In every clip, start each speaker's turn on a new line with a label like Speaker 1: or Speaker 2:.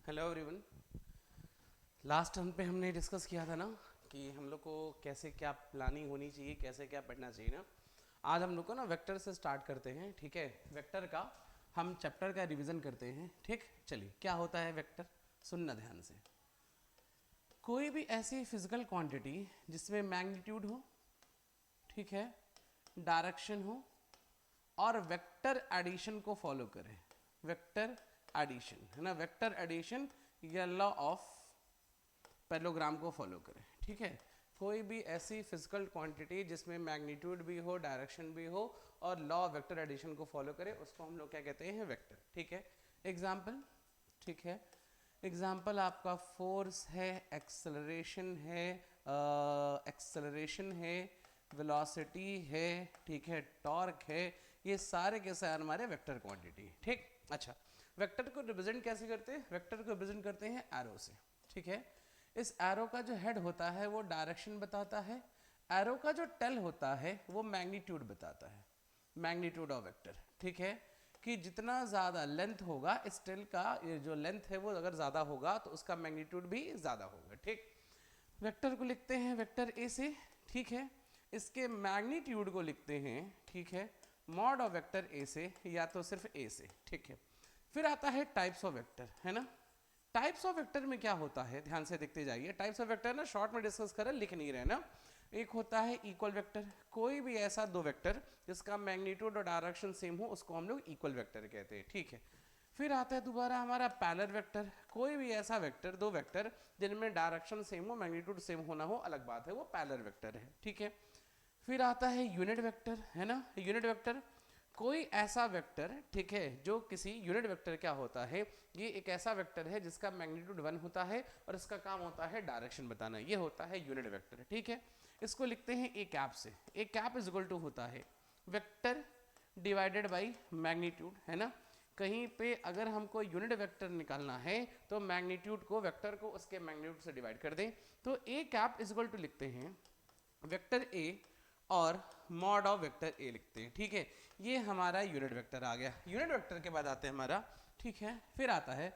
Speaker 1: Hello everyone. Last term पे हमने discuss किया था ना कि हम लोग को कैसे क्या प्लानिंग होनी चाहिए, कैसे क्या पढ़ना चाहिए ना। आज हम लोग को ना वेक्टर से स्टार्ट करते हैं, ठीक है। वेक्टर का हम चैप्टर का रिवीजन करते हैं, ठीक। चलिए, क्या होता है वेक्टर, सुनना ध्यान से। कोई भी ऐसी फिजिकल क्वांटिटी जिसमें मैग्नीट्यूड हो, ठीक है, डायरेक्शन हो और वेक्टर एडिशन को फॉलो करें। वेक्टर एडिशन है ना, वेक्टर एडिशन या लॉ ऑफ पैरेललोग्राम को फॉलो करें, ठीक है। कोई भी ऐसी फिजिकल क्वांटिटी जिसमें मैग्नीट्यूड भी हो, डायरेक्शन भी हो और लॉ ऑफ वेक्टर एडिशन को फॉलो करे, उसको हम लोग क्या कहते हैं, वेक्टर, ठीक है। एग्जाम्पल, ठीक है। एग्जाम्पल आपका फोर्स है, एक्सेलरेशन है, वेलोसिटी है, ठीक है, टॉर्क है, ये सारे के सारे हमारे वेक्टर क्वांटिटी, ठीक। अच्छा, वेक्टर को रिप्रेजेंट कैसे करते हैं? वेक्टर को रिप्रेजेंट करते हैं एरो से, ठीक है। इस एरो का जो हेड होता है वो डायरेक्शन बताता है, एरो का जो टेल होता है वो मैग्नीट्यूड बताता है, मैग्नीट्यूड ऑफ वेक्टर, ठीक है। कि जितना ज़्यादा लेंथ होगा इस टेल का, ये जो लेंथ है वो अगर ज़्यादा होगा तो उसका मैग्नीट्यूड भी ज़्यादा होगा, ठीक। वेक्टर को लिखते हैं वेक्टर ए से, ठीक है। इसके मैग्नीट्यूड को लिखते हैं, ठीक है, मॉड ऑफ वेक्टर ए से या तो सिर्फ ए से, ठीक है। फिर आता है टाइप्स ऑफ वेक्टर, है ना। टाइप्स ऑफ वेक्टर में क्या होता है, ध्यान से देखते जाइए। टाइप्स ऑफ वेक्टर ना शॉर्ट में डिस्कस करें, लिख नहीं रहे ना। एक होता है इक्वल वेक्टर, कोई भी ऐसा दो वेक्टर जिसका मैग्नीट्यूड और डायरेक्शन सेम हो उसको हम लोग इक्वल वेक्टर कहते हैं, ठीक है। फिर आता है दोबारा हमारा पैरेलल वेक्टर, कोई भी ऐसा वेक्टर, दो वेक्टर जिनमें डायरेक्शन सेम हो, मैग्नीट्यूड सेम होना हो, अलग बात है, वो पैरेलल वेक्टर है, ठीक है। फिर आता है यूनिट वेक्टर, है ना। यूनिट वेक्टर कोई ऐसा वेक्टर, ठीक है, जो किसी यूनिट वेक्टर क्या होता है, ये एक ऐसा वेक्टर है जिसका मैग्नीट्यूड 1 होता है और इसका काम होता है डायरेक्शन बताना, ये होता है यूनिट वेक्टर, ठीक है। इसको लिखते हैं ए कैप से। A cap is equal to होता है वेक्टर डिवाइडेड बाई मैग्नीट्यूड, है ना। कहीं पे अगर हमको यूनिट वेक्टर निकालना है तो मैग्नीट्यूड को, वेक्टर को उसके मैग्नीट्यूड से डिवाइड कर दें, तो A cap is equal to लिखते हैं वेक्टर ए और मॉड ऑफ वेक्टर ए लिखते हैं, ठीक है। ये हमारा यूनिट वेक्टर आ गया। यूनिट वेक्टर के बाद आते हैं हमारा, ठीक है, फिर आता है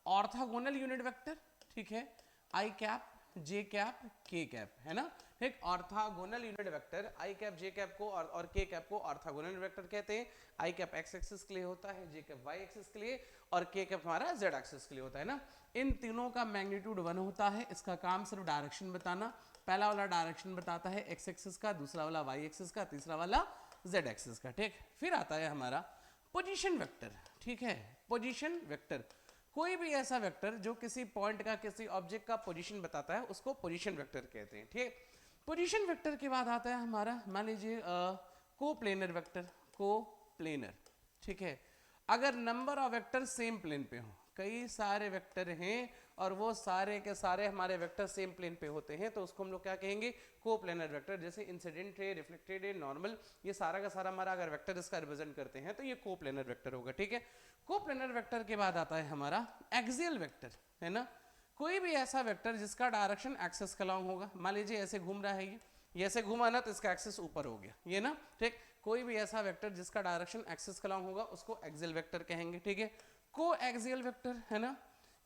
Speaker 1: ऑर्थोगोनल यूनिट वेक्टर, ठीक है, आई कैप, जे कैप, के कैप, है ना। एक ऑर्थोगोनल यूनिट वेक्टर आई कैप, जे कैप को और के कैप को ऑर्थोगोनल वेक्टर कहते हैं। आई कैप एक्स एक्सिस के लिए होता है, जे कैप वाई एक्सिस के लिए और के कैप हमारा जेड एक्सिस के लिए होता है ना। इन तीनों का मैग्नीट्यूड 1 होता है, इसका काम सिर्फ डायरेक्शन बताना। पहला वाला डायरेक्शन बताता है एक्स एक्सिस का, दूसरा वाला वाई एक्सिस का, तीसरा वाला जेड एक्सिस का, ठीक। फिर आता है हमारा पोजीशन वेक्टर, ठीक है। पोजीशन वेक्टर कोई भी ऐसा वेक्टर जो किसी पॉइंट का, किसी ऑब्जेक्ट का पोजीशन बताता है उसको पोजीशन वेक्टर कहते हैं, ठीक। पोजीशन वेक्टर के बाद आता है हमारा, मान लीजिए को प्लेनर वेक्टर, को प्लेनर, ठीक है। अगर number of vector same plane पे हो, कई सारे वेक्टर हैं और वो सारे के सारे हमारे वेक्टर सेम प्लेन पे होते हैं तो उसको हम लोग क्या कहेंगे, कोप्लेनर वेक्टर। जैसे इंसिडेंट है, रिफ्लेक्टेड है, नॉर्मल, ये सारा का सारा हमारा अगर वेक्टर इसका रिप्रेजेंट करते हैं तो ये कोप्लेनर वेक्टर होगा, ठीक है। कोप्लेनर वेक्टर के बाद आता है हमारा एक्सियल वेक्टर, है ना। कोई भी ऐसा वेक्टर जिसका डायरेक्शन एक्सिस के अलॉन्ग होगा, मान लीजिए ऐसे घूम रहा है, ये ऐसे घुमा ना तो इसका एक्सिस ऊपर हो गया, ये ना, ठीक। कोई भी ऐसा वेक्टर जिसका डायरेक्शन एक्सिस के अलॉन्ग होगा उसको एक्सियल वेक्टर कहेंगे, ठीक है। को एक्सियल वेक्टर, है ना।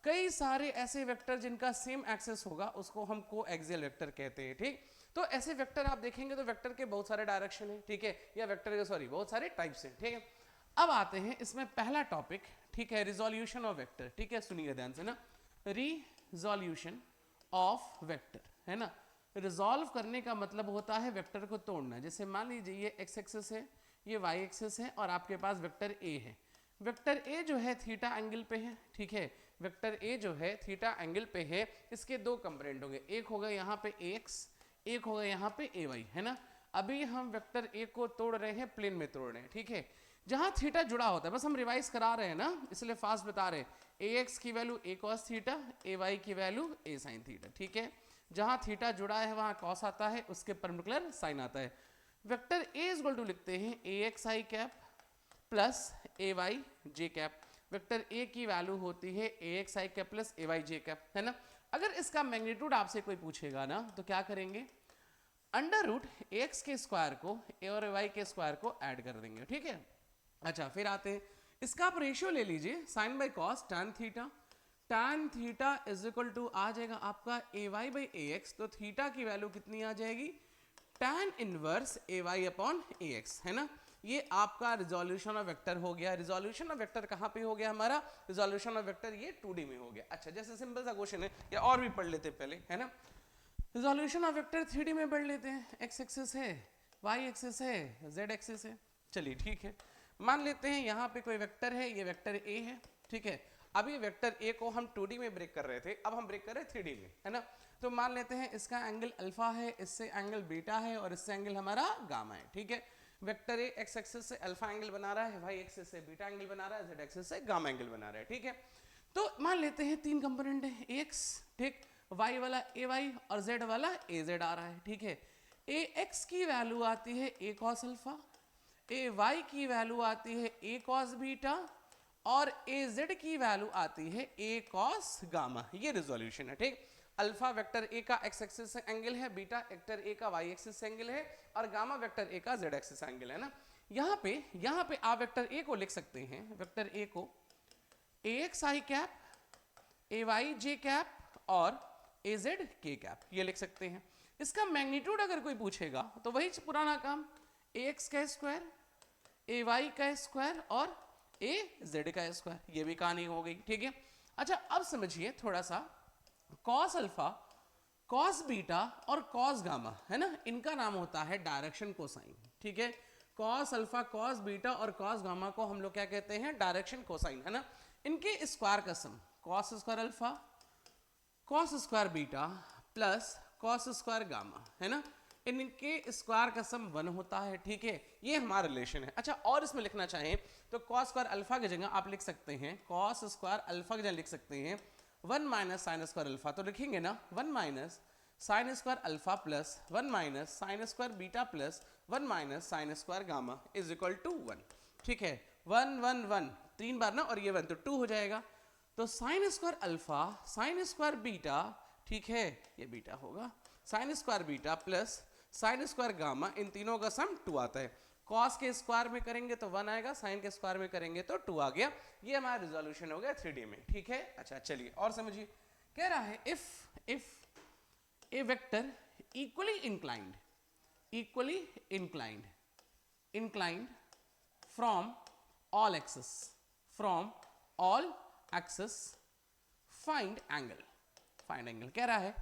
Speaker 1: कई सारे ऐसे वेक्टर जिनका सेम एक्सिस होगा उसको हम को एक्सियल वेक्टर कहते हैं, ठीक। तो ऐसे वेक्टर आप देखेंगे तो वेक्टर के बहुत सारे डायरेक्शन है, ठीक है, या वेक्टर के सॉरी बहुत सारे टाइप्स हैं, ठीक है। अब आते हैं इसमें पहला टॉपिक, ठीक है, रिजोल्यूशन ऑफ वेक्टर, ठीक है, सुनिए ध्यान से ना। रिजोल्यूशन ऑफ वेक्टर, है ना। रिजॉल्व करने का मतलब होता है वेक्टर को तोड़ना। जैसे मान लीजिए ये एक्स एक्सिस है, ये वाई एक्सिस है और आपके पास वेक्टर ए है। वेक्टर ए जो है थीटा एंगल पे है, ठीक है। वेक्टर ए जो है थीटा एंगल पे है, इसके दो कंपोनेंट होंगे, एक होगा यहाँ पे एक्स, एक होगा यहाँ पे ए वाई, है ना। अभी हम वेक्टर ए को तोड़ रहे हैं, प्लेन में तोड़ रहे हैं, ठीक है। जहां थीटा जुड़ा होता है, बस हम रिवाइज करा रहे हैं ना, इसलिए फास्ट बता रहे हैं। ए एक्स की वैल्यू ए कॉस थीटा, ए वाई की वैल्यू ए साइन थीटा, ठीक है। जहां थीटा जुड़ा है वहां कॉस आता है, उसके परपेंडिकुलर साइन आता है। Vector A is equal to लिखते हैं A X I cap plus A Y J cap. Vector A की वैल्यू होती है A X I cap plus A Y J cap, है ना। अगर इसका मैग्नीट्यूड आपसे कोई पूछेगा ना तो क्या करेंगे, अंडर रूट एक्स के स्क्वायर को ए और वाई के स्क्वायर को ऐड कर देंगे, ठीक है। अच्छा, फिर आते हैं इसका आप रेशियो ले लीजिए, sine by cos tan theta, tan theta is equal to आ जाएगा आपका A Y by A X, तो थीटा की वैल्यू कितनी आ जाएगी, tan inverse A Y upon A X, है ना। ये आपका रिजोल्यूशन ऑफ वेक्टर हो गया। रिजोल्यूशन ऑफ वेक्टर कहाँ पे हो गया हमारा, रिजोल्यूशन ऑफ वेक्टर ये 2D में हो गया। अच्छा, जैसे सिंपल सा क्वेश्चन है, या और भी पढ़ लेते हैं पहले, है ना। रिजोल्यूशन ऑफ वेक्टर 3D में पढ़ लेते हैं, एक्स एक्सिस है, वाई एक्सिस है, जेड एक्सिस है। चलिए ठीक है, मान लेते हैं यहाँ पे कोई वेक्टर है, ये वेक्टर ए है, ठीक है। अब ये वेक्टर ए को हम 2D में ब्रेक कर रहे थे, अब हम ब्रेक कर रहे हैं 3D में, है ना। तो मान लेते हैं इसका एंगल अल्फा है, इससे एंगल बीटा है, और इससे एंगल हमारा गामा है, ठीक है। वेक्टर ए एक्स एक्सिस से अल्फा एंगल बना रहा है, वाई एक्सिस से बीटा एंगल बना रहा है, जेड एक्सिस से गामा एंगल बना रहा है, ठीक है। तो मान लेते हैं 3 कंपोनेंट है, एक्स, ठीक, वाई वाला ए वाई और जेड वाला ए जेड आ रहा है, ठीक है। ए एक्स की वैल्यू आती है ए कॉस अल्फा, ए वाई की वैल्यू आती है ए कॉस बीटा, और ए जेड की वैल्यू आती है ए कॉस गामा। ये रिजोल्यूशन है, ठीक। अल्फा वेक्टर ए का एक्स एक्सिस से एंगल है, बीटा वेक्टर ए का वाई एक्सिस से एंगल है, और गामा वेक्टर ए का जेड एक्सिस एंगल है ना। यहाँ पे आप वेक्टर ए को लिख सकते हैं, वेक्टर ए को ए X I cap, A Y J cap और ए जेड के कैप, ये लिख सकते हैं। इसका मैग्नीट्यूड अगर कोई पूछेगा तो वही पुराना काम, ए एक्स का स्क्वायर, ए वाई का स्क्वायर और ए जेड का स्क्वायर, ये भी कहानी हो गई, ठीक है। अच्छा, अब समझिए थोड़ा सा, कॉस अल्फा, कॉस बीटा और कॉस गामा, है ना, इनका नाम होता है डायरेक्शन कोसाइन, ठीक है। कॉस अल्फा, कॉस बीटा और कॉस गामा को हम लोग क्या कहते हैं, डायरेक्शन कोसाइन, है ना। इनके स्क्वायर का sum, cos square alpha, cos square beta plus cos square gamma, है ना, इनके स्क्वायर का सम 1 होता है, ठीक है। ये हमारा रिलेशन है। अच्छा, और इसमें लिखना चाहें तो कॉस स्क्वायर अल्फा की जगह आप लिख सकते हैं, कॉस स्क्वायर अल्फा की जगह लिख सकते हैं 1 माइनस साइन स्क्वायर अल्फा, तो लिखेंगे ना 1 minus sine square alpha plus 1 minus sine square beta plus 1 minus sine square gamma is equal to 1, ठीक है। 1 1 1 3 बार ना, और ये 1 तो 2 हो जाएगा, तो sine square alpha, sine square beta, ठीक है, ये बीटा होगा, sine square beta plus sine square gamma, इन तीनों का सम 2 आता है। कॉस के स्क्वायर में करेंगे तो 1 आएगा, साइन के स्क्वायर में करेंगे तो 2 आ गया। ये हमारा रिजोल्यूशन हो गया 3D में, ठीक है। अच्छा चलिए और समझिए, कह रहा है if a vector equally inclined from all axes find angle कह रहा है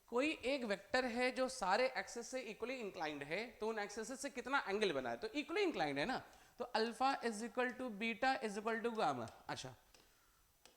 Speaker 1: कोई एक वेक्टर है जो सारे एक्सेस से इक्वली इंक्लाइंड है, तो उन एक्सेस से कितना एंगल बना है, तो इक्वली इंक्लाइंड है ना, तो alpha is equal to beta is equal to gamma. अच्छा,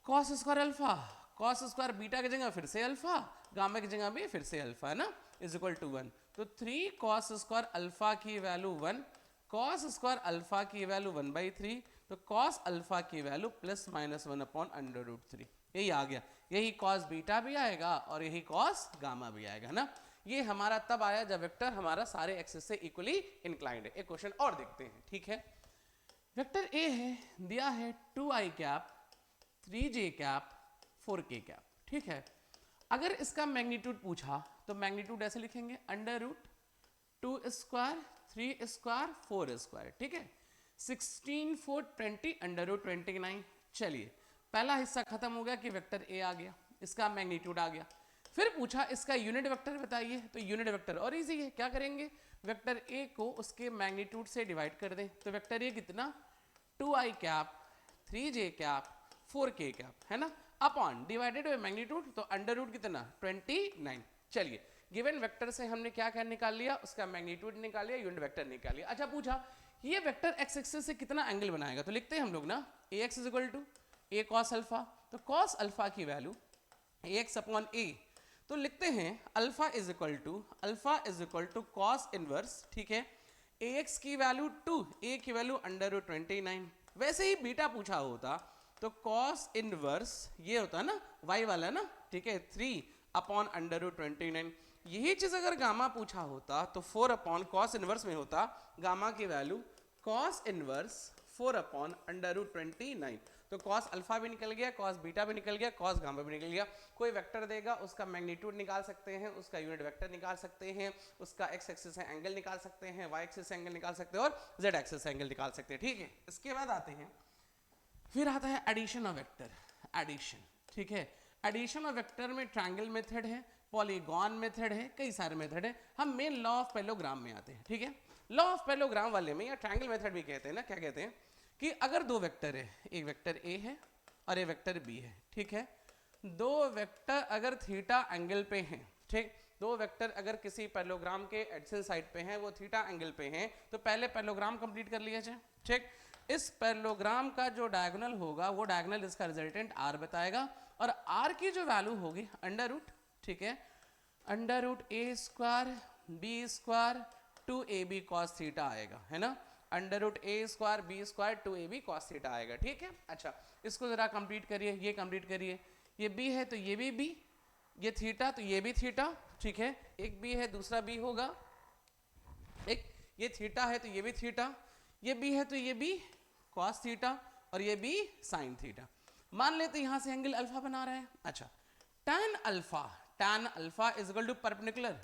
Speaker 1: cos square alpha, cos square beta की जगह फिर से अल्फा, गामा की जगह भी फिर से अल्फा, है ना, इज इक्वल टू 1, तो 3 कॉस स्क्वायर अल्फा की वैल्यू 1, कॉस स्क्वायर अल्फा की वैल्यू 1/3, तो कॉस अल्फा की वैल्यू प्लस माइनस 1 अपॉन √3, यही आ गया। यही कॉस बीटा भी आएगा और यही कॉस गामा भी आएगा, है ना। ये हमारा तब आया जब वेक्टर हमारा सारे एक्सेस से इक्वली इंक्लाइंड है। एक क्वेश्चन और देखते हैं, ठीक है। वेक्टर ए है, दिया है 2i cap 3j cap 4k cap, ठीक है। अगर इसका मैग्नीट्यूड पूछा तो मैग्नीट्यूड ऐसे लिखेंगे, √2 स्क्वायर 3 स्क्वायर 4 स्क्वायर, ठीक है। 16 4 20 √29। चलिए, पहला हिस्सा खत्म हो गया कि वेक्टर ए आ गया, इसका मैग्नीट्यूड आ गया। फिर पूछा इसका यूनिट वेक्टर बताइए, तो यूनिट वेक्टर और इजी है, क्या करेंगे, वेक्टर ए को उसके मैग्नीट्यूड से डिवाइड कर दें, तो वेक्टर ए कितना 2i cap 3j cap 4k cap, है ना, अपॉन डिवाइडेड बाय मैग्नीट्यूड, तो अंडर रूट कितना 29। चलिए, गिवन वेक्टर से हमने क्या क्या निकाल लिया, उसका मैग्नीट्यूड निकाल लिया, यूनिट वेक्टर निकाल लिया। अच्छा, पूछा ये वेक्टर एक्स एक्सिस से कितना एंगल बनाएगा, तो लिखते हैं हम लोग ना ax is equal to A cos alpha, तो कॉस अल्फा की वैल्यू ax अपॉन ए, तो लिखते हैं alpha is equal to cos inverse, ठीक है, ax की वैल्यू 2, a की वैल्यू √29। वैसे ही बीटा पूछा होता तो कॉस इनवर्स ये होता है ना y वाला ना, ठीक है, 3 अपॉन √29। यही चीज अगर गामा पूछा होता तो 4 अपॉन कॉस इनवर्स में होता, गामा की वैल्यू कॉस इनवर्स 4 अपॉन √29। तो कॉस अल्फा भी निकल गया, कॉस बीटा भी निकल गया, कॉस गामा भी निकल गया। कोई वेक्टर देगा, उसका मैग्नीट्यूड निकाल सकते हैं, उसका यूनिट वेक्टर निकाल सकते हैं, उसका एक्स एक्सिस से एंगल निकाल सकते हैं, वाई एक्सिस से एंगल निकाल सकते हैं और जेड एक्सिस से एंगल निकाल सकते हैं, ठीक है। इसके बाद आते हैं फिर आता है एडिशन ऑफ वेक्टर, एडिशन, ठीक है। एडिशन ऑफ वेक्टर में ट्रायंगल मेथड है, पॉलीगॉन मेथड है, कई सारे मेथड है। हम मेन लॉ ऑफ पैरेललोग्राम में आते हैं, ठीक है। लॉ ऑफ पैरेललोग्राम वाले में या ट्रायंगल मेथड भी कहते हैं ना, क्या कहते हैं कि अगर दो वेक्टर है, एक वेक्टर ए है और एक वेक्टर बी है, ठीक है। दो वेक्टर अगर थीटा एंगल पे हैं, ठीक, दो वेक्टर अगर किसी पैरेललोग्राम के एडजेसेंट साइड पे हैं, वो थीटा एंगल पे हैं, तो पहले पैरेललोग्राम कंप्लीट कर लिया जाए, ठीक। इस पैरेललोग्राम का जो डायगोनल होगा वो डायगोनल इसका रिजल्टेंट आर बताएगा, और आर की जो वैल्यू होगी अंडर रूट, ठीक है, under root A square B square 2ab cos theta आएगा, है ना। Under root A square B square 2ab cos theta आएगा, ठीक है। अच्छा, इसको जरा कंप्लीट करिए, ये कंप्लीट करिए, ये बी है तो ये भी बी, ये थीटा तो ये भी थीटा, ठीक है। एक बी है दूसरा बी होगा, एक ये थीटा है तो ये भी थीटा, ये बी है तो ये भी cos थीटा और ये भी sin थीटा। मान लेते यहां से एंगल अल्फा बना रहे हैं। अच्छा, tan alpha is equal to perpendicular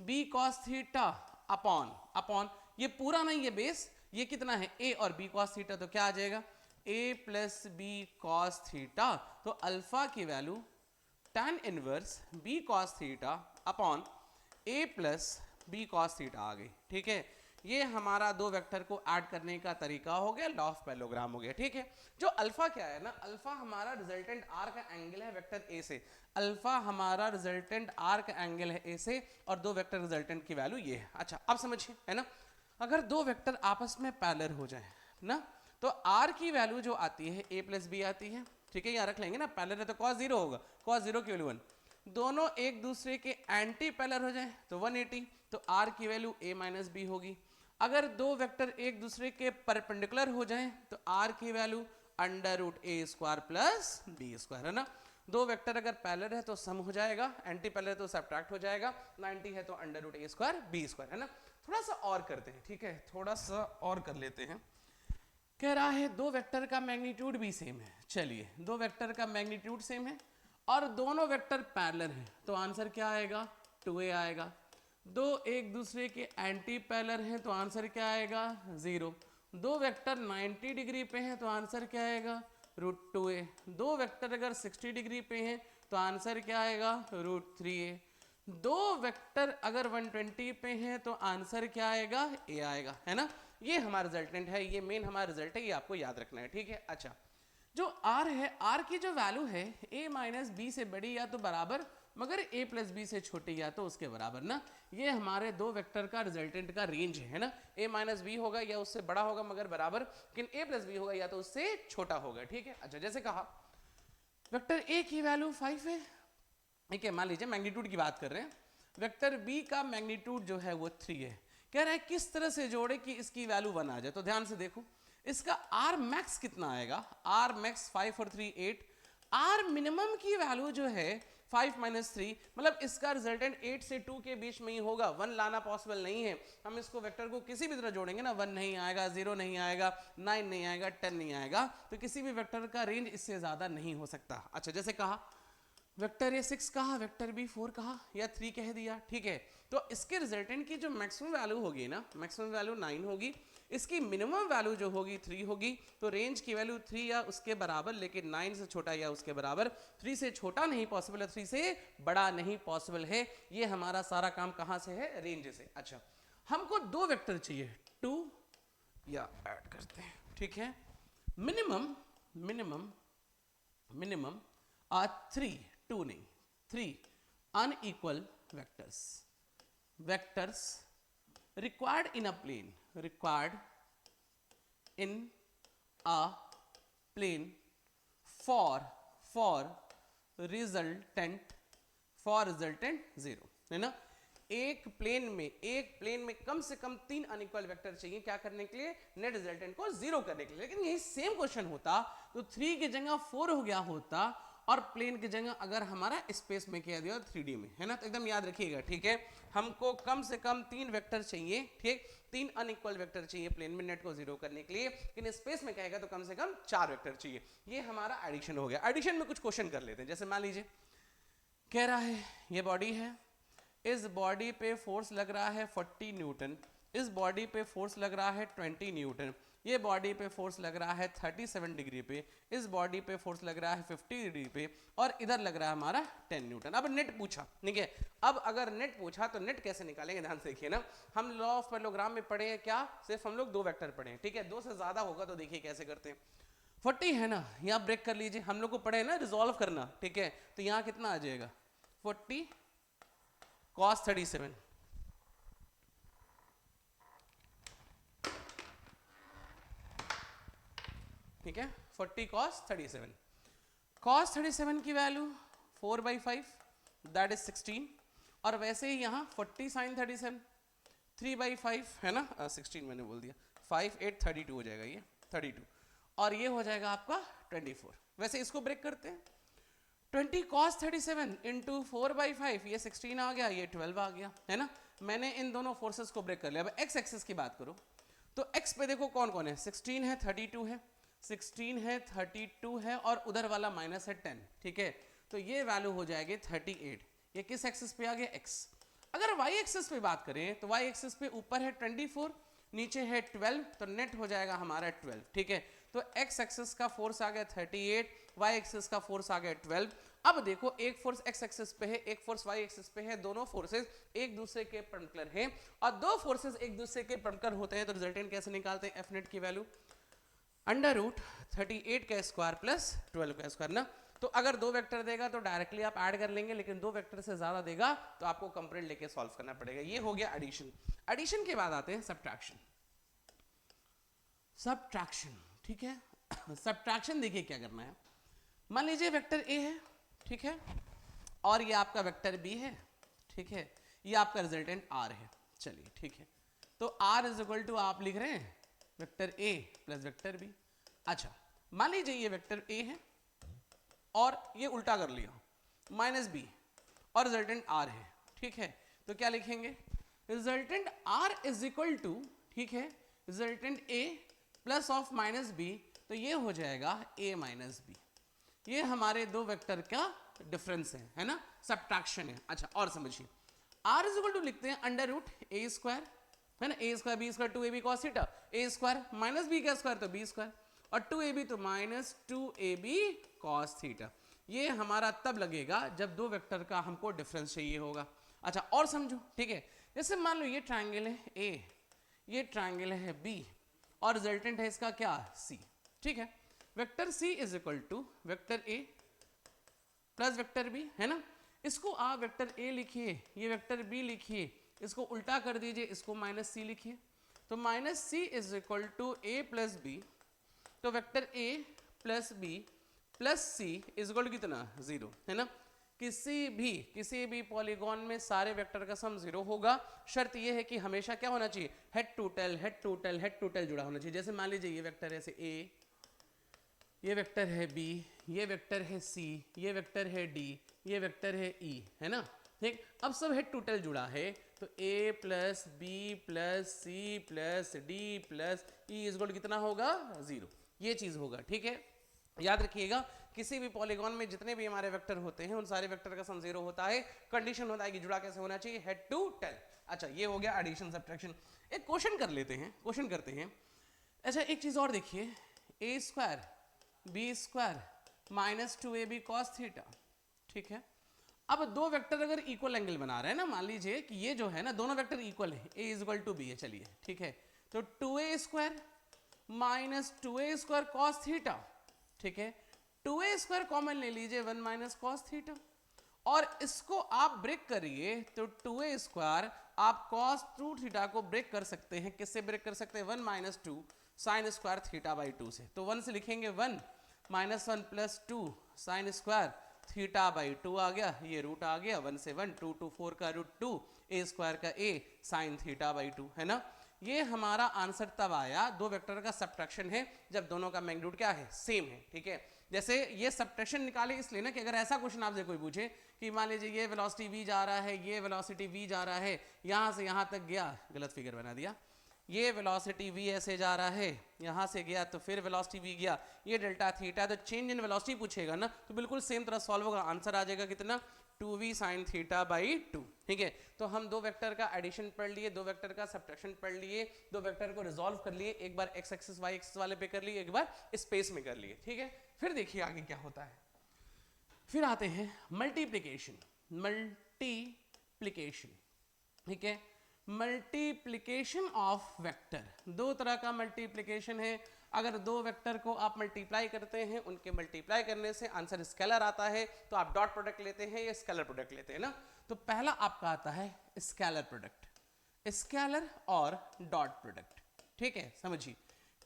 Speaker 1: b cos theta upon ये पूरा नहीं, ये बेस, ये कितना है a और b cos थीटा, तो क्या आ जाएगा a plus b cos theta, तो अल्फा की value tan inverse b cos theta upon a plus b cos theta आ गई, ठीक है। ये हमारा दो वेक्टर को ऐड करने का तरीका हो गया, लॉ ऑफ पैरेललोग्राम हो गया, ठीक है। जो अल्फा क्या है ना, अल्फा हमारा रिजल्टेंट आर का एंगल है वेक्टर ए से, अल्फा हमारा रिजल्टेंट आर का एंगल है ए से, और दो वेक्टर रिजल्टेंट की वैल्यू ये है। अच्छा, अब समझिए, है ना, अगर दो वेक्टर आपस में पैरेलल हो जाए ना, तो आर की वैल्यू जो आती है ए प्लस बी आती है, ठीक है। यहाँ रख लेंगे ना, पैरेलल है तो cos 0 होगा, cos 0 की वैल्यू 1, दोनों एक दूसरे के एंटी पैरेलल हो जाए तो 180, तो आर की वैल्यू a माइनस बी होगी। अगर दो वेक्टर एक दूसरे के परपेंडिकुलर हो जाएं तो आर की value under root A square plus B square, है ना। दो वेक्टर अगर पैरेलल है तो सम हो जाएगा, एंटी पैरेलल तो सब्ट्रैक्ट हो जाएगा, 90 है तो under root A square B square, है ना। थोड़ा सा और करते हैं, ठीक है, थोड़ा सा और कर लेते हैं। कह रहा है दो वेक्टर का मैग्नीट्यूड भी सेम है, चलिए दो वेक्टर का मैग्नीट्यूड सेम है और दोनों वेक्टर पैरेलल हैं, तो आंसर क्या आएगा 2a आएगा। दो एक दूसरे के एंटी पैरेलल हैं तो आंसर क्या आएगा 0। दो वेक्टर 90 डिग्री पे हैं तो आंसर क्या आएगा √2a। दो वेक्टर अगर 60 डिग्री पे हैं तो आंसर क्या आएगा √3a। दो वेक्टर अगर 120 पे हैं तो आंसर क्या आएगा a आएगा, है ना। ये हमारा रिजल्टेंट है, ये मेन हमारा रिजल्ट है, ये आपको याद रखना है, ठीक है। अच्छा, जो r है, r की जो वैल्यू है a माइनस बी से बड़ी या तो बराबर, मगर a प्लस बी से छोटी या तो उसके बराबर ना। ये हमारे दो वेक्टर का रिजल्टेंट का रेंज है ना, a माइनस बी होगा या उससे बड़ा होगा मगर बराबर, लेकिन a प्लस बी होगा या तो उससे छोटा होगा, ठीक है। अच्छा, जैसे कहा वेक्टर a की वैल्यू 5 है, ठीक है, मान लीजिए मैग्नीट्यूड की बात कर रहे हैं, वेक्टर b का मैग्नीट्यूड जो है वो 3 है। कह रहा है किस तरह से जोड़े कि इसकी वैल्यू 1 आ जाए, तो ध्यान से देखो इसका r मैक्स कितना आएगा, r मैक्स 5 और 3 8, r मिनिमम की वैल्यू जो है 5 माइनस 3, मतलब इसका रिजल्टेंट 8 से 2 के बीच में ही होगा, 1 लाना पॉसिबल नहीं है। हम इसको वेक्टर को किसी भी तरह जोड़ेंगे ना, 1 नहीं आएगा, 0 नहीं आएगा, 9 नहीं आएगा, 10 नहीं आएगा, तो किसी भी वेक्टर का रेंज इससे ज्यादा नहीं हो सकता। अच्छा, जैसे कहा वेक्टर ए 6 कहा, वेक्टर बी 4 कहा या 3 कह दिया, ठीक है, तो इसके रिजल्टेंट की जो मैक्सिमम वैल्यू होगी ना, मैक्सिमम वैल्यू 9 होगी, इसकी मिनिमम वैल्यू जो होगी 3 होगी, तो रेंज की वैल्यू 3 या उसके बराबर, लेकिन 9 से छोटा या उसके बराबर, 3 से छोटा नहीं पॉसिबल है, 3 से बड़ा नहीं पॉसिबल है। ये हमारा सारा काम कहाँ से है, रेंज से। अच्छा, हमको दो वेक्टर चाहिए 2 या ऐड करते हैं, ठीक है, मिनिमम मिनिमम मिनिमम 3, 2 नहीं 3 unequal vectors, vectors required in a plane, required in a plane for resultant 0, है ना। एक प्लेन में कम से कम 3 अनइक्वल वेक्टर चाहिए, क्या करने के लिए, नेट रिजल्टेंट को 0 करने के लिए। लेकिन यही सेम क्वेश्चन होता तो 3 की जगह 4 हो गया होता, और प्लेन की जगह अगर हमारा स्पेस में किया दिया 3D में, है ना। तो एकदम याद रखिएगा, ठीक है, हमको कम से कम 3 वेक्टर चाहिए, ठीक, 3 अनइक्वल वेक्टर चाहिए प्लेन में नेट को 0 करने के लिए, लेकिन स्पेस में कहेगा तो कम से कम 4 वेक्टर चाहिए। ये हमारा एडिशन हो गया। एडिशन में कुछ क्वेश्चन कर लेते हैं, जैसे मान लीजिए कह रहा है ये बॉडी है, इस बॉडी पे फोर्स लग रहा है 40 न्यूटन, इस बॉडी पे फोर्स लग रहा है 20 न्यूटन, ये बॉडी पे फोर्स लग रहा है 37 डिग्री पे, इस बॉडी पे फोर्स लग रहा है 50 डिग्री पे, और इधर लग रहा है हमारा 10 न्यूटन। अब नेट पूछा, ठीक है। अब अगर नेट पूछा तो नेट कैसे निकालेंगे, ध्यान से देखिए ना। हम लॉ ऑफ पैरेललोग्राम में पढ़े हैं क्या, सिर्फ हम लोग 2 वेक्टर पढ़े हैं, ठीक है। 2 से ज्यादा होगा तो देखिए कैसे करते हैं। 40 है ना, यहाँ ब्रेक कर लीजिए, हम लोग को पढ़े ना रिजॉल्व करना, ठीक है। तो यहाँ कितना आ जाएगा 40 cos 37, ठीक है। 40 cos 37, cos 37 की वैल्यू 4/5 दैट इज 16, और वैसे ही यहाँ 40 sin 37 3/5 है ना, 16 मैंने बोल दिया, 5 8 32 हो जाएगा ये 32, और ये हो जाएगा आपका 24। वैसे इसको ब्रेक करते हैं, 20 cos 37 इंटू 4/5, ये 16 आ गया, ये 12 आ गया, है ना। मैंने इन दोनों फोर्सेस को ब्रेक कर लिया। अब एक्स एक्सिस की बात करो तो एक्स पे देखो कौन कौन है, 16 है, 32 है, 16 है, 32 है, और उधर वाला माइनस है 10, ठीक है। तो ये वैल्यू हो जाएगी 38। ये किस एक्सिस पे आ गया, एक्स। अगर वाई एक्सिस पे बात करें तो वाई एक्सिस पे ऊपर है 24, नीचे है 12, तो नेट हो जाएगा हमारा 12, ठीक है। तो एक्स एक्सिस का फोर्स आ गया 38, वाई एक्सिस का फोर्स आ गया 12। अब देखो एक फोर्स एक्स एक्सिस पे है, एक फोर्स वाई एक्सिस पे है, दोनों फोर्सेस एक दूसरे के परपेंडिकुलर हैं, और दो फोर्सेस एक दूसरे के परपेंडिकुलर होते हैं तो रिजल्टेंट कैसे निकालते हैं, एफ नेट की वैल्यू अंडर रूट 38 का स्क्वायर प्लस 12 का स्क्वायर ना। तो अगर 2 वेक्टर देगा तो डायरेक्टली आप ऐड कर लेंगे, लेकिन 2 वेक्टर से ज्यादा देगा तो आपको कंपोनेंट लेके सॉल्व करना पड़ेगा। ये हो गया एडिशन। एडिशन के बाद आते हैं सब्ट्रैक्शन। सब्ट्रैक्शन, ठीक है। सब्ट्रैक्शन देखिए क्या करना है। मान लीजिए वेक्टर ए है, ठीक है, और ये आपका वेक्टर बी है, ठीक है, ये आपका रिजल्टेंट आर है। चलिए ठीक है, तो आर इज इक्वल टू आप लिख रहे हैं vector A plus vector B. अच्छा मान लीजिए ये वेक्टर ए है और ये उल्टा कर लिया माइनस बी, और रिजल्टेंट आर है, ठीक है। तो क्या लिखेंगे, resultant R is equal to, ठीक है, resultant A plus of minus B, तो ये हो जाएगा ए माइनस बी। ये हमारे 2 वेक्टर का डिफरेंस है ना, सब्ट्रैक्शन है। अच्छा और समझिए, आर इज इक्वल टू लिखते हैं अंडर रूट ए स्क्वायर, है ना, A square B square 2ab cos theta, A square minus B का स्क्वायर तो बी स्क्वायर, और 2ab तो माइनस 2ab cos थीटा। ये हमारा तब लगेगा जब 2 वेक्टर का हमको डिफरेंस चाहिए होगा। अच्छा और समझो, ठीक है, जैसे मान लो ये ट्राइंगल है ए, ये ट्राइंगल है बी, और रिजल्टेंट है इसका क्या, सी, ठीक है। Vector C is equal to vector A plus vector B, है ना। इसको आप वेक्टर ए लिखिए, ये वेक्टर बी लिखिए, इसको उल्टा कर दीजिए, इसको माइनस सी लिखिए, तो minus C is equal to A plus B, तो vector A plus B plus C is equal to कितना, 0, है ना। किसी भी पॉलीगॉन में सारे वेक्टर का सम 0 होगा। शर्त यह है कि हमेशा क्या होना चाहिए, head to tail head to tail head to tail जुड़ा होना चाहिए। जैसे मान लीजिए ये वेक्टर है ऐसे ए, ये वेक्टर है बी, ये वेक्टर है सी, ये वेक्टर है डी, ये वेक्टर है ई, है ना, ठीक। अब सब हेड टू टेल जुड़ा है, तो A plus B plus C plus D plus E is equal to कितना होगा, 0। ये चीज होगा, ठीक है। याद रखिएगा किसी भी पॉलीगॉन में जितने भी हमारे वेक्टर होते हैं उन सारे वेक्टर का सम 0 होता है। कंडीशन होता है कि जुड़ा कैसे होना चाहिए, हेड टू टेल। अच्छा ये हो गया एडिशन सब्ट्रैक्शन। एक क्वेश्चन कर लेते हैं, क्वेश्चन करते हैं। अच्छा एक चीज और देखिए, A square B square minus 2ab cos theta, ठीक है। अब 2 वेक्टर अगर इक्वल एंगल बना रहे हैं ना, मान लीजिए कि ये जो है ना दोनों वेक्टर इक्वल है, a is equal to B है, चलिए ठीक है, तो 2a square minus 2a square cos theta, ठीक है, 2a स्क्वायर कॉमन ले लीजिए 1 माइनस cos थीटा, और इसको आप ब्रेक करिए तो 2a स्क्वायर आप cos 2 थीटा को ब्रेक कर सकते हैं, किससे ब्रेक कर सकते हैं, 1 minus 2 sine square theta by 2 से। तो 1 से लिखेंगे 1 minus 1 plus 2 sine square theta by 2 आ गया, ये रूट आ गया, 1 से 1 2 to 4 का रूट 2 ए स्क्वायर का ए साइन थीटा बाई 2, है ना। ये हमारा आंसर तब आया 2 वेक्टर का सब्ट्रैक्शन है जब दोनों का मैग्नीट्यूड क्या है, सेम है, ठीक है। जैसे ये सब्ट्रैक्शन निकाले इसलिए ना कि अगर ऐसा क्वेश्चन आपसे कोई पूछे कि मान लीजिए ये वेलोसिटी v जा रहा है, ये वेलोसिटी v जा रहा है, यहाँ से यहाँ तक गया, गलत फिगर बना दिया, ये वेलोसिटी v ऐसे जा रहा है, यहाँ से गया तो फिर वेलोसिटी v गया, ये डेल्टा थीटा, तो चेंज इन वेलोसिटी पूछेगा ना तो बिल्कुल सेम तरह सॉल्व होगा। आंसर आ जाएगा कितना, 2v sin थीटा बाई 2। ठीक है, तो हम दो वेक्टर का एडिशन पढ़ लिए, दो वेक्टर का सब्ट्रैक्शन पढ़ लिए, दो वेक्टर को रिजॉल्व कर लिए, एक बार x एक्सिस y एक्सिस वाले पे कर लिए, एक बार स्पेस में कर लिए। ठीक है, फिर देखिए आगे क्या होता है। फिर आते हैं मल्टीप्लिकेशन। मल्टीप्लिकेशन, ठीक है, मल्टीप्लिकेशन ऑफ वेक्टर। दो तरह का मल्टीप्लिकेशन है। अगर दो वेक्टर को आप मल्टीप्लाई करते हैं, उनके मल्टीप्लाई करने से आंसर स्केलर आता है, तो आप डॉट प्रोडक्ट लेते हैं या स्केलर प्रोडक्ट लेते हैं ना। तो पहला आपका आता है स्केलर प्रोडक्ट, स्केलर और डॉट प्रोडक्ट। ठीक है, समझिए,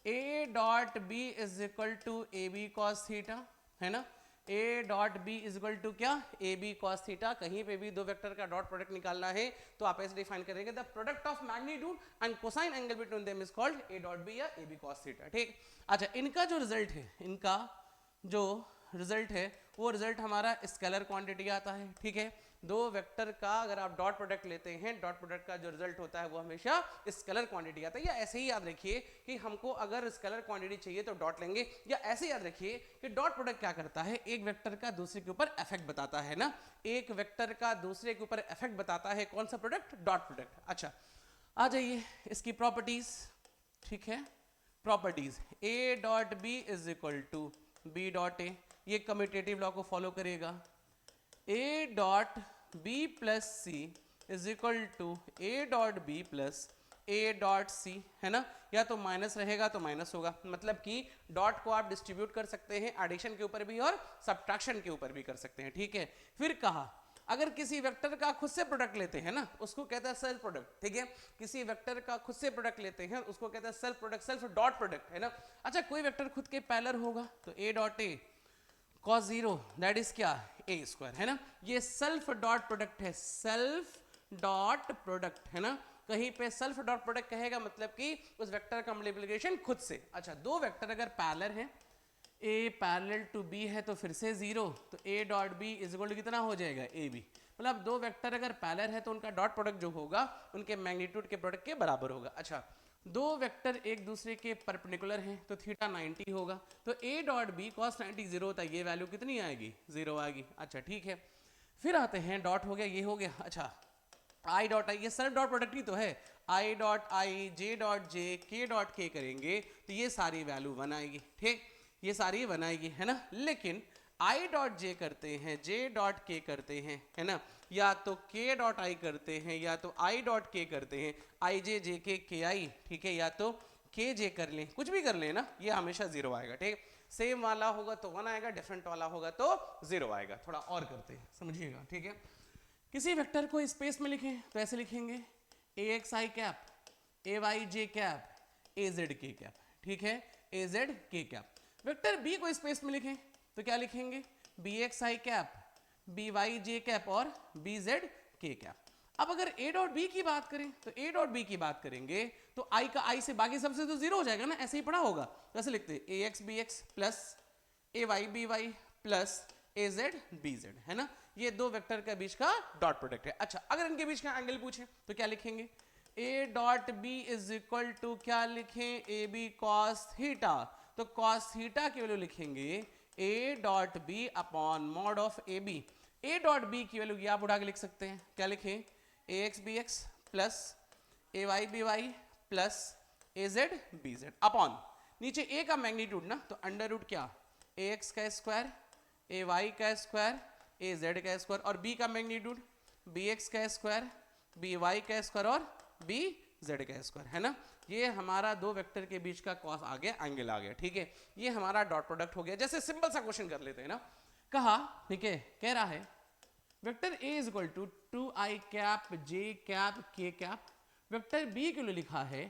Speaker 1: A dot B is equal to A B cos theta, है ना। A dot B is equal to क्या, ए बी कॉस थीटा। कहीं पे भी दो वेक्टर का डॉट प्रोडक्ट निकालना है तो आप ऐसे डिफाइन करेंगे, the product of magnitude and cosine angle between them is called A dot B या ए बी कॉस थीटा। ठीक, अच्छा, इनका जो रिजल्ट है, इनका जो रिजल्ट है वो रिजल्ट हमारा स्केलर क्वांटिटी आता है। ठीक है, दो वेक्टर का अगर आप डॉट प्रोडक्ट लेते हैं, डॉट प्रोडक्ट का जो रिजल्ट होता है वो हमेशा स्केलर क्वांटिटी आता है। या ऐसे ही याद रखिए कि हमको अगर स्केलर क्वांटिटी चाहिए तो डॉट लेंगे, या ऐसे याद रखिए कि डॉट प्रोडक्ट क्या करता है, एक वेक्टर का दूसरे के ऊपर इफेक्ट बताता है ना। एक वेक्टर का दूसरे के ऊपर इफेक्ट बताता है, कौन सा प्रोडक्ट, डॉट प्रोडक्ट। अच्छा, आ जाइए इसकी प्रॉपर्टीज। ठीक है, properties, A dot B is equal to B dot A, ये कम्यूटेटिव लॉ को फॉलो करेगा। A dot B plus C is equal to A dot B plus A dot C, है ना। या तो माइनस रहेगा तो माइनस होगा, मतलब कि डॉट को आप डिस्ट्रीब्यूट कर सकते हैं एडिशन के ऊपर भी और सब्ट्रैक्शन के ऊपर भी कर सकते हैं। ठीक है, फिर कहा अगर किसी वेक्टर का खुद से प्रोडक्ट लेते हैं ना, उसको कहता है सेल्फ प्रोडक्ट। ठीक है, किसी वेक्टर का खुद से प्रोडक्ट लेते हैं उसको कहता है self product, self dot product, है ना। अच्छा, कोई वेक्टर खुद के पैरेलल होगा तो A dot A cos 0 that is क्या, ए स्क्वायर, है ना। ये सेल्फ डॉट प्रोडक्ट है, सेल्फ डॉट प्रोडक्ट, है ना। कहीं पे सेल्फ डॉट प्रोडक्ट कहेगा मतलब कि उस वेक्टर का मल्टीप्लिकेशन खुद से। अच्छा, दो वेक्टर अगर पैरेलल हैं, ए पैरेलल टू बी है तो फिर से 0, तो A dot B is equal to कितना हो जाएगा, ए बी। मतलब दो वेक्टर अगर पैरेलल है तो उनका डॉट प्रोडक्ट जो होगा उनके मैग्नीट्यूड के प्रोडक्ट के बराबर होगा। अच्छा, दो वेक्टर एक दूसरे के परपेंडिकुलर हैं तो थीटा 90 होगा, तो a डॉट बी कॉस 90 0 होता है, ये वैल्यू कितनी आएगी, 0 आएगी। अच्छा, ठीक है, फिर आते हैं डॉट हो गया, ये हो गया। अच्छा, i डॉट आई, ये सेल्फ डॉट प्रोडक्ट ही तो है, i dot I, j dot J, k dot k करेंगे तो ये सारी वैल्यू 1 आएगी। ठीक, ये सारी 1 आएगी, है ना। लेकिन i डॉट जे करते हैं, j डॉट k करते हैं, है ना, या तो k डॉट i करते हैं या तो i डॉट k करते हैं, i j j k k i, ठीक है, या तो k j कर लें, कुछ भी कर लें ना, ये हमेशा 0 आएगा। ठीक, सेम वाला होगा तो 1 आएगा, डिफरेंट वाला होगा तो 0 आएगा। थोड़ा और करते हैं, समझिएगा। ठीक है, किसी वेक्टर को स्पेस में लिखें तो ऐसे लिखेंगे, ए X I cap, A Y J cap, A Z के कैप। ठीक है, ए जेड के कैप। वेक्टर बी को स्पेस में लिखें तो क्या लिखेंगे, B x I cap, B Y J cap और बी जेड के कैप। अब अगर ए डॉट बी की बात करें तो ए डॉट बी की बात करेंगे तो आई का आई से बाकी सबसे तो 0 हो जाएगा ना, ऐसे ही पढ़ा होगा। तो ऐसे लिखते हैं, A X B X plus A Y B Y plus A Z B Z, है ना। ये दो वेक्टर के बीच का डॉट प्रोडक्ट है। अच्छा, अगर इनके बीच का एंगल पूछे तो क्या लिखेंगे, A dot B is equal to क्या लिखें, ए बी कॉस थीटा। तो कॉस थीटा की वैल्यू लिखेंगे A dot B upon mod of A B. A dot B की वैल्यू आप उठा के लिख सकते हैं, क्या लिखें, A X B X plus A Y B Y plus A Z B Z upon नीचे ए का मैग्नीट्यूड ना, तो अंडर रूट क्या, ए एक्स का स्क्वायर, ए वाई का स्क्वायर, ए जेड का स्क्वायर, और बी का मैग्नीट्यूड बी एक्स का स्क्वायर, बी वाई का स्क्वायर और बी जेड का स्क्वायर, है ना। ये हमारा दो वेक्टर के बीच का कॉस आ गया, एंगल आ गया। ठीक है, ये हमारा डॉट प्रोडक्ट हो गया। जैसे सिंपल सा क्वेश्चन कर लेते हैं ना, कहा, ठीक है, कह रहा है vector A is equal to 2i cap j cap k cap, vector B के लिए लिखा है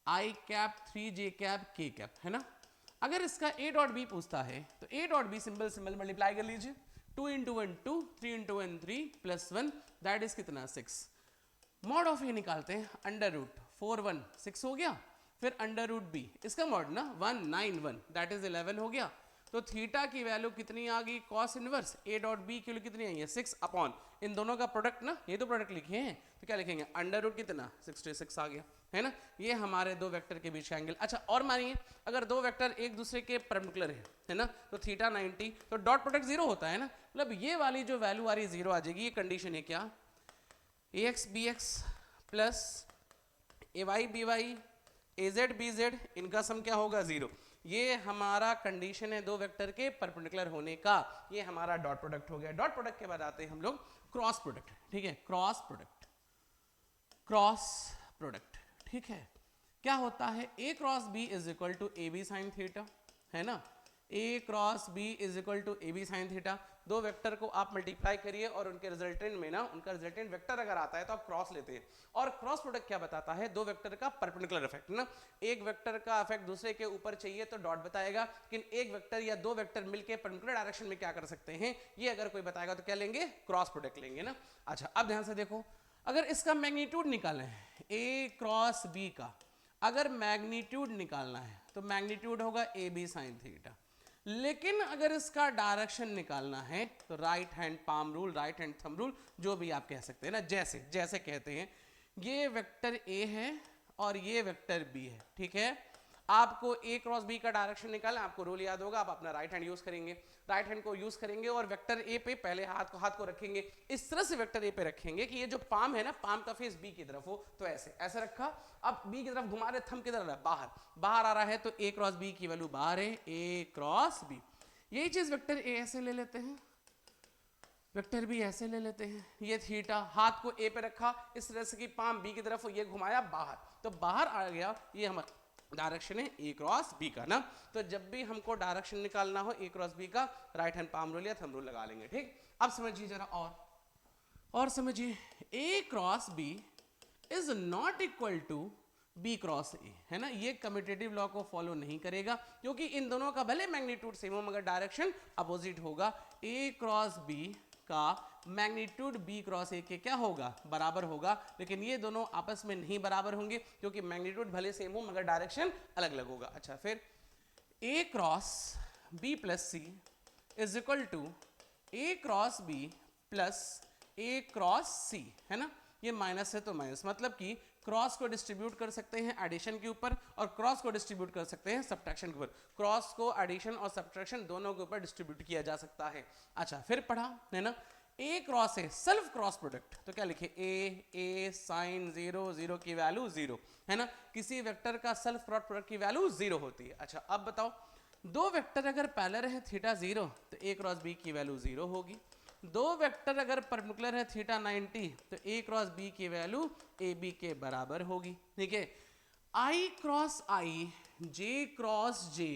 Speaker 1: i cap 3j cap k cap, है ना। अगर इसका a डॉट बी पूछता है तो a dot B simple simple multiply कर लीजिए, 2 into 1 2, 3 into 1 3 plus 1 that is कितना 6। मॉड ऑफ ए निकालते हैं, अंडर रूट 4 1 6 हो गया, फिर अंडर रूट बी, इसका मॉड ना 1 9 1 दैट इज 11 हो गया। तो थीटा की वैल्यू कितनी आ गई, cos inverse A dot B की वैल्यू कितनी आई है 6 अपॉन इन दोनों का प्रोडक्ट ना, ये तो प्रोडक्ट लिखे हैं तो क्या लिखेंगे, अंडर रूट कितना 66 आ गया, है ना, ये हमारे दो वेक्टर के बीच का एंगल। अच्छा और मानिए अगर दो वेक्टर एक दूसरे के परपेंडिकुलर है ना, तो थीटा 90, तो डॉट प्रोडक्ट जीरो होता है ना, मतलब ये वाली जो वैल्यू आ रही जीरो आ जाएगी। ये कंडीशन है क्या, ax bx plus ay by az bz इनका सम क्या होगा जीरो। ये हमारा कंडीशन है दो वेक्टर के परपेंडिकुलर होने का, ये हमारा डॉट प्रोडक्ट हो गया। डॉट प्रोडक्ट के बाद आते हैं हम लोग क्रॉस प्रोडक्ट, ठीक है, क्रॉस प्रोडक्ट, क्रॉस प्रोडक्ट, ठीक है। क्या होता है, a cross b is equal to A B sine theta, है ना, a cross b is equal to A B sine theta. दो वेक्टर को आप मल्टीप्लाई करिए और उनके रिजल्टेंट में ना, उनका रिजल्टेंट वेक्टर अगर आता है तो आप क्रॉस लेते हैं। और क्रॉस प्रोडक्ट क्या बताता है, दो वेक्टर का परपेंडिकुलर इफेक्ट ना, एक वेक्टर का इफेक्ट दूसरे के ऊपर चाहिए तो डॉट बताएगा, लेकिन एक वेक्टर या दो वेक्टर मिलके परपेंडिकुलर डायरेक्शन में क्या कर सकते हैं, ये अगर कोई बताएगा तो क्या लेंगे, क्रॉस प्रोडक्ट लेंगे ना। अच्छा अब ध्यान से देखो, अगर इसका मैग्नीट्यूड निकालें a क्रॉस b का, अगर मैग्नीट्यूड निकालना है तो मैग्नीट्यूड होगा ए बी साइन थीटा, लेकिन अगर इसका डायरेक्शन निकालना है तो right hand palm rule, right hand thumb rule, जो भी आप कह सकते हैं ना, जैसे जैसे कहते हैं ये वेक्टर a है और ये वेक्टर b है, ठीक है। आपको a क्रॉस b का डायरेक्शन निकालना, आपको रूल याद होगा, आप अपना राइट हैंड यूज करेंगे, राइट हैंड को यूज करेंगे और वेक्टर a पे पहले हाथ को रखेंगे, इस तरह से वेक्टर a पे रखेंगे कि ये जो पाम है ना, पाम का फेस b की तरफ हो, तो ऐसे ऐसे रखा। अब b की तरफ घुमा रहे, थंब की तरफ बाहर बाहर आ रहा है, तो a क्रॉस b की वैल्यू बाहर है, a क्रॉस b। यही चीज वेक्टर a ऐसे ले लेते हैं, वेक्टर भी ऐसे ले लेते हैं, ये थीटा, हाथ को a पे रखा इस तरह से कि पाम b की तरफ, ये घुमाया बाहर, तो बाहर आ गया, ये हमारा डायरेक्शन है a क्रॉस b का ना। तो जब भी हमको डायरेक्शन निकालना हो a क्रॉस b का, राइट हैंड पाम रूल या थंब रूल लगा लेंगे, ठीक। अब समझिए जरा और समझिए, a cross b is not equal to b cross a, है ना, ये कम्यूटेटिव लॉ को फॉलो नहीं करेगा, क्योंकि इन दोनों का भले मैग्नीट्यूड सेम हो मगर डायरेक्शन अपोजिट होगा। a क्रॉस b का मैग्नीट्यूड b क्रॉस a के क्या होगा, बराबर होगा, लेकिन ये दोनों आपस में नहीं बराबर होंगे, क्योंकि मैग्नीट्यूड भले सेम हो मगर डायरेक्शन अलग अलग होगा। अच्छा फिर a cross b plus c is equal to a cross b plus a cross c, है ना, ये माइनस है तो माइनस, मतलब कि क्रॉस को डिस्ट्रीब्यूट कर सकते हैं एडिशन के ऊपर और क्रॉस को डिस्ट्रीब्यूट कर सकते हैं सब्ट्रैक्शन के ऊपर, क्रॉस को एडिशन और सब्ट्रैक्शन दोनों के ऊपर डिस्ट्रीब्यूट किया जा सकता है। अच्छा फिर पढ़ा है ना, a क्रॉस है सेल्फ क्रॉस प्रोडक्ट, तो क्या लिखे, a साइन 0 0 की वैल्यू 0, है ना, किसी वेक्टर का सेल्फ क्रॉस प्रोडक्ट की वैल्यू 0 होती है। अच्छा अब बताओ, दो वेक्टर अगर पैरेलल है थीटा 0 तो a क्रॉस b की वैल्यू 0 होगी, दो वेक्टर अगर परपेंडिकुलर है थीटा 90 तो a क्रॉस b की वैल्यू ए बी के बराबर होगी, ठीक है। i cross i, j cross j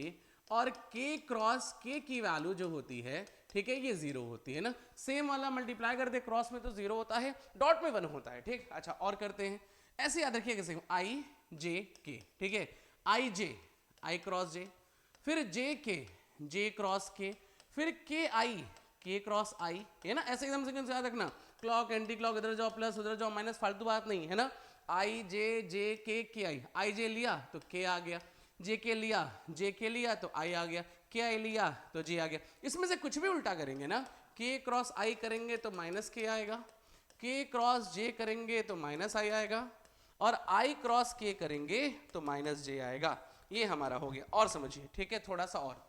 Speaker 1: और k क्रॉस k की वैल्यू जो होती है, ठीक है, ये 0 होती है ना, सेम वाला मल्टीप्लाई कर दे, क्रॉस में तो 0 होता है, डॉट में 1 होता है, ठीक। अच्छा और करते हैं, ऐसे याद रखिए कैसे, i j k, ठीक है, i क्रॉस j, फिर j क्रॉस k, फिर k क्रॉस i, है ना, ऐसे एकदम से याद रखना, क्लॉक एंटी क्लॉक, इधर जाओ प्लस उधर जाओ माइनस, फालतू बात नहीं है ना। i j k i j लिया तो k आ गया, j k लिया तो i आ गया, k i लिया तो j आ गया। इसमें से कुछ भी उल्टा करेंगे ना, k क्रॉस i करेंगे तो माइनस k आएगा, k क्रॉस j करेंगे तो माइनस i आएगा, और i क्रॉस k करेंगे तो माइनस j आएगा। ये हमारा हो गया। और समझिए, ठीक है, थोड़ा सा और,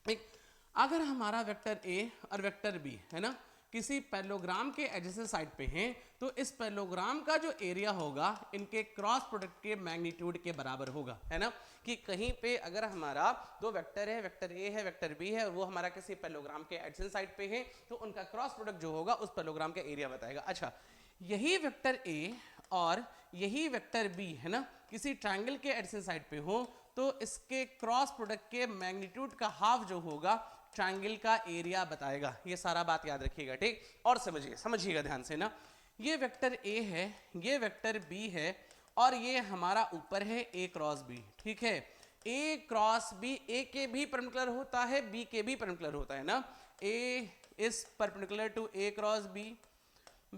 Speaker 1: एक अगर हमारा वेक्टर a और वेक्टर b, है ना, किसी पैरेललोग्राम के एडजेसेंट साइड पे हैं, तो इस पैरेललोग्राम का जो एरिया होगा इनके क्रॉस प्रोडक्ट के मैग्नीट्यूड के बराबर होगा, है ना, कि कहीं पे अगर हमारा दो वेक्टर है, वेक्टर a है वेक्टर b है, और वो हमारा किसी पैरेललोग्राम के एडजेसेंट साइड पे है, तो उनका क्रॉस प्रोडक्ट जो होगा उस पैरेललोग्राम का एरिया बताएगा। अच्छा यही वेक्टर a और यही वेक्टर b, है ना, किसी ट्रायंगल के एडजेसेंट साइड पे हो, तो इसके क्रॉस प्रोडक्ट के मैग्नीट्यूड का हाफ जो होगा ट्रायंगल का एरिया बताएगा। ये सारा बात याद रखिएगा, ठीक। और समझिएगा ध्यान से ना, ये वेक्टर a है, ये वेक्टर b है, और ये हमारा ऊपर है a क्रॉस b, ठीक है। a क्रॉस b a के भी परपेंडिकुलर होता है, b के भी परपेंडिकुलर होता है ना, a is perpendicular to a cross b,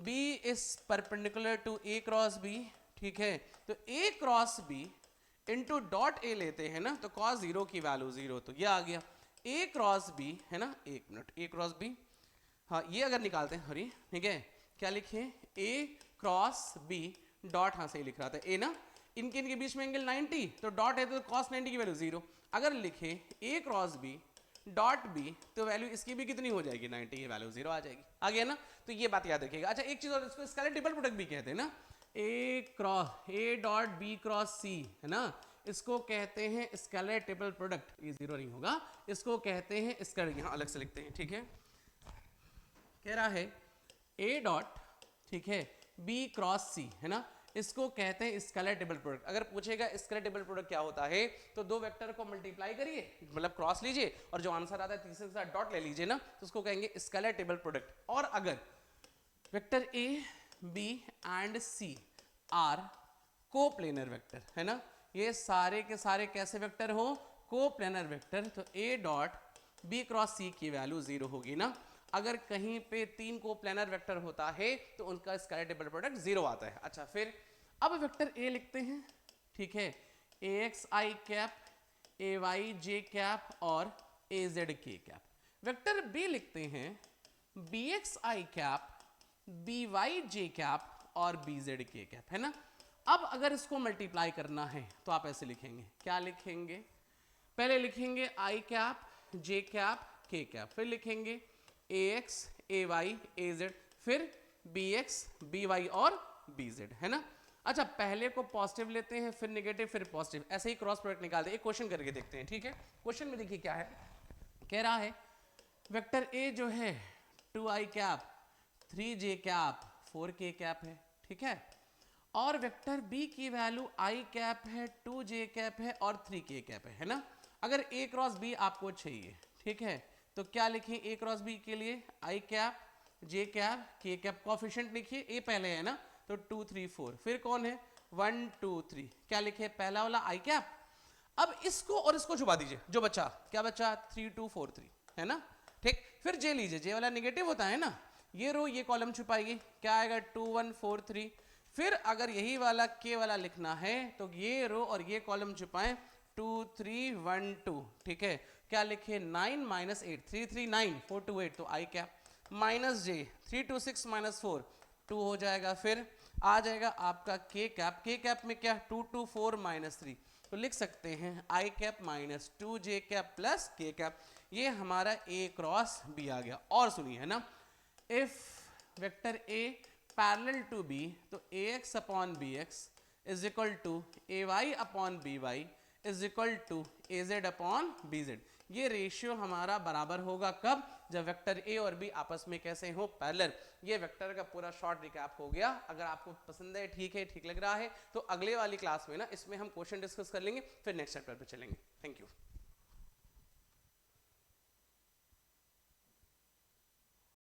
Speaker 1: b is perpendicular to a cross b, ठीक है। तो a cross b into dot a लेते हैं ना, तो cos 0 की वैल्यू 0, तो ये आ गया a क्रॉस b, है ना, एक मिनट, a क्रॉस b, हाँ ये अगर निकालते हैं, हरी, ठीक है, क्या लिखे, a क्रॉस b डॉट, हाँ सही लिख रहा था, a ना, इनके बीच में एंगल 90, तो डॉट है तो cos 90 की वैल्यू 0। अगर लिखे a cross b dot b, तो वैल्यू इसकी भी कितनी हो जाएगी 90 की वैल्यू 0 आ जाएगी। आ गया ना, तो ये बात याद रखिएगा। अच्छा एक चीज और, इसको स्केलर ट्रिपल प्रोडक्ट भी कहते हैं ना, a dot b cross c है ना, इसको कहते हैं स्केलर ट्रिपल प्रोडक्ट। ये 0 नहीं होगा, इसको कहते हैं स्केलर, यहां अलग से लिखते हैं, ठीक है। कह रहा है a डॉट, ठीक है, b क्रॉस c है ना, इसको कहते हैं स्केलर ट्रिपल प्रोडक्ट। अगर पूछेगा स्केलर ट्रिपल प्रोडक्ट क्या होता है, तो दो वेक्टर को मल्टीप्लाई करिए, मतलब क्रॉस लीजिए, और जो आंसर आता है तीसरे के साथ डॉट ले लीजिए ना, तो उसको कहेंगे स्केलर ट्रिपल प्रोडक्ट। और अगर vector a b and c are coplanar vector है ना, ये सारे के सारे कैसे वेक्टर हो, कोप्लेनर वेक्टर, तो a dot b cross c की वैल्यू 0 होगी ना। अगर कहीं पे 3 कोप्लेनर वेक्टर होता है तो उनका स्केलर ट्रिपल प्रोडक्ट 0 आता है। अच्छा फिर अब वेक्टर a लिखते हैं, ठीक है, ax i cap ay j cap और az k cap. Vector b लिखते हैं bx i cap by j cap और bz k कैप, है ना। अब अगर इसको मल्टीप्लाई करना है तो आप ऐसे लिखेंगे, क्या लिखेंगे, पहले लिखेंगे i cap j cap k cap, फिर लिखेंगे ax ay az, फिर bx by और bz, है ना। अच्छा पहले को पॉजिटिव लेते हैं, फिर नेगेटिव, फिर पॉजिटिव, ऐसे ही क्रॉस प्रोडक्ट निकालते हैं। एक क्वेश्चन करके देखते हैं, ठीक है। क्वेश्चन में देखिए क्या है, कह रहा है वेक्टर a जो है 2i cap 3j cap 4k cap है, ठीक है, और वेक्टर b की वैल्यू i कैप है 2j कैप है और 3k कैप है ना। अगर a क्रॉस b आपको चाहिए, ठीक है, तो क्या लिखें a क्रॉस b के लिए, i cap j cap k cap, coefficient लिखिए, a पहले है ना, तो 2 3 4, फिर कौन है 1 2 3, क्या लिखे पहला वाला i कैप। अब इसको और इसको छुपा दीजिए, जो बचा क्या बचा 3 2 4 3, है ना, ठीक। फिर j लीजिए, j वाला नेगेटिव होता है ना, ये रो ये कॉलम छुपाइए, क्या आएगा 2 1 4 3। फिर अगर यही वाला k वाला लिखना है तो ये रो और ये कॉलम छुपाएं 2 3 1 2, ठीक है, क्या लिखे 9 माइनस 8 3 3 9 4 2 8, तो i cap minus j 3 2 6 minus 4 2 हो जाएगा। फिर आ जाएगा आपका k कैप में क्या 2 2 4 माइनस 3, तो लिख सकते हैं i cap minus 2j cap plus k cap. ये हमारा a क्रॉस b आ गया। और सुनिए है ना, if vector a parallel to b, तो ax upon bx is equal to ay upon by is equal to az upon bz। ये ratio हमारा बराबर होगा कब, जब वेक्टर a और b आपस में कैसे हो, पैरेलल। ये वेक्टर का पूरा शॉर्ट रिकैप हो गया। अगर आपको पसंद है, ठीक है, ठीक लग रहा है, तो अगले वाली क्लास में ना इसमें हम क्वेश्चन डिस्कस कर लेंगे, फिर नेक्स्ट चैप्टर पे चलेंगे। Thank you.